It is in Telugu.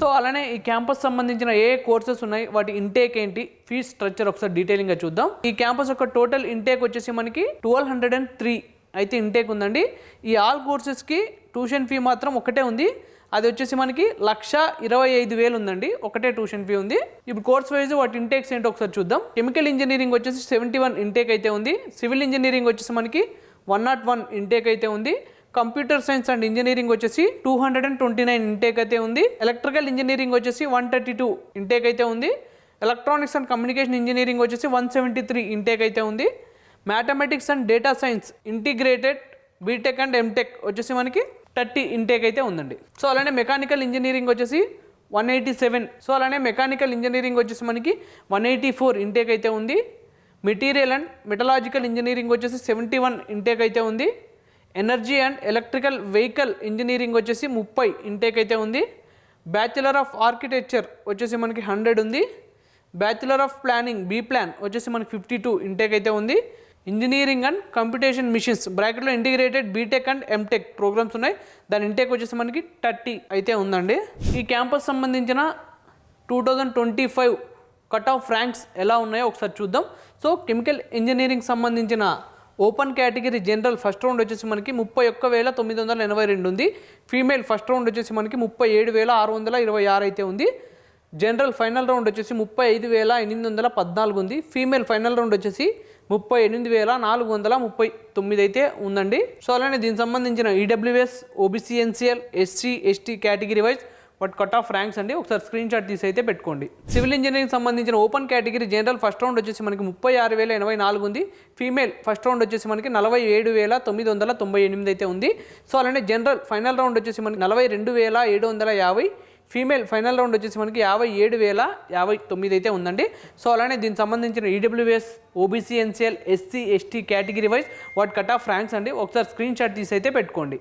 సో అలానే ఈ క్యాంపస్ సంబంధించిన ఏ కోర్సెస్ ఉన్నాయి, వాటి ఇంటేక్ ఏంటి, ఫీజ్ స్ట్రక్చర్ ఒకసారి డీటెయిలింగ్గా చూద్దాం. ఈ క్యాంపస్ యొక్క టోటల్ ఇంటేక్ వచ్చేసి మనకి 1203 అయితే ఇంటేక్ ఉందండి. ఈ ఆల్ కోర్సెస్కి ట్యూషన్ ఫీ మాత్రం ఒకటే ఉంది, అది వచ్చేసి మనకి 1,25,000 ఉందండి. ఒకటే ట్యూషన్ ఫీ ఉంది. ఇప్పుడు కోర్స్ వైజ్ వాటి ఇంటేక్స్ ఏంటో ఒకసారి చూద్దాం. కెమికల్ ఇంజనీరింగ్ వచ్చేసి 71 ఇంటేక్ అయితే ఉంది. సివిల్ ఇంజనీరింగ్ వచ్చేసి మనకి 101 ఇంటేక్ అయితే ఉంది. కంప్యూటర్ సైన్స్ అండ్ ఇంజనీరింగ్ వచ్చేసి 229 ఇంటేక్ అయితే ఉంది. ఎలక్ట్రికల్ ఇంజనీరింగ్ వచ్చేసి 132 ఇంటేక్ అయితే ఉంది. ఎలక్ట్రానిక్స్ అండ్ కమ్యూనికేషన్ ఇంజనీరింగ్ వచ్చేసి 173 ఇంటేక్ అయితే ఉంది. Mathematics and data science integrated BTech and MTech వచ్చేసి మనకి 30 ఇంటేక్ అయితే ఉందండి. సో అలానే మెకానికల్ ఇంజనీరింగ్ వచ్చేసి 187. సో అలానే మెకానికల్ ఇంజనీరింగ్ వచ్చేసి మనకి 184 ఇంటేక్ అయితే ఉంది. మెటీరియల్ అండ్ మెటలాజికల్ ఇంజనీరింగ్ వచ్చేసి 71 ఇంటేక్ అయితే ఉంది. Energy and electrical vehicle engineering వచ్చేసి 30 ఇంటేక్ అయితే ఉంది. బ్యాచిలర్ ఆఫ్ ఆర్కిటెక్చర్ వచ్చేసి మనకి 100 ఉంది. Bachelor of planning B plan వచ్చేసి మనకి 52 ఇంటేక్ అయితే ఉంది. ఇంజనీరింగ్ అండ్ కంప్యూటేషన్ మిషన్స్ బ్రాకెట్లో integrated BTech and MTech programmes ఉన్నాయి, దాని ఇంటేక్ వచ్చేసి మనకి 30 అయితే ఉందండి. ఈ క్యాంపస్ సంబంధించిన 2025 కట్ ఆఫ్ ర్యాంక్స్ ఎలా ఉన్నాయో ఒకసారి చూద్దాం. సో కెమికల్ ఇంజనీరింగ్ సంబంధించిన open category general first round వచ్చేసి మనకి 31,982 ఉంది. ఫీమేల్ ఫస్ట్ రౌండ్ వచ్చేసి మనకి 37,626 అయితే ఉంది. జనరల్ ఫైనల్ రౌండ్ వచ్చేసి 35,814 ఉంది. ఫీమేల్ ఫైనల్ రౌండ్ వచ్చేసి 38,439 అయితే ఉందండి. సో అలానే దీనికి సంబంధించిన EWS, OBC, NCL, SC, ST category wise వాటి కట్ ఆఫ్ ర్యాంక్స్ అండి, ఒకసారి స్క్రీన్ షాట్ తీసి అయితే పెట్టుకోండి. సివిల్ ఇంజనీరింగ్ సంబంధించిన open category general first round వచ్చేసి మనకి 36,084 ఉంది. ఫీమేల్ ఫస్ట్ రౌండ్ వచ్చేసి మనకి 47,998 అయితే ఉంది. సో అలానే జనరల్ ఫైనల్ రౌండ్ వచ్చేసి మనకి 42,750. ఫీమేల్ ఫైనల్ రౌండ్ వచ్చేసి మనకి 57,059 అయితే ఉందండి. సో అలానే దీనికి సంబంధించిన EWS, OBC, NCL, SC, ST category wise వాటి కట్ ఆఫ్ ర్యాంక్స్ అండి, ఒకసారి స్క్రీన్ షాట్ తీసి అయితే పెట్టుకోండి.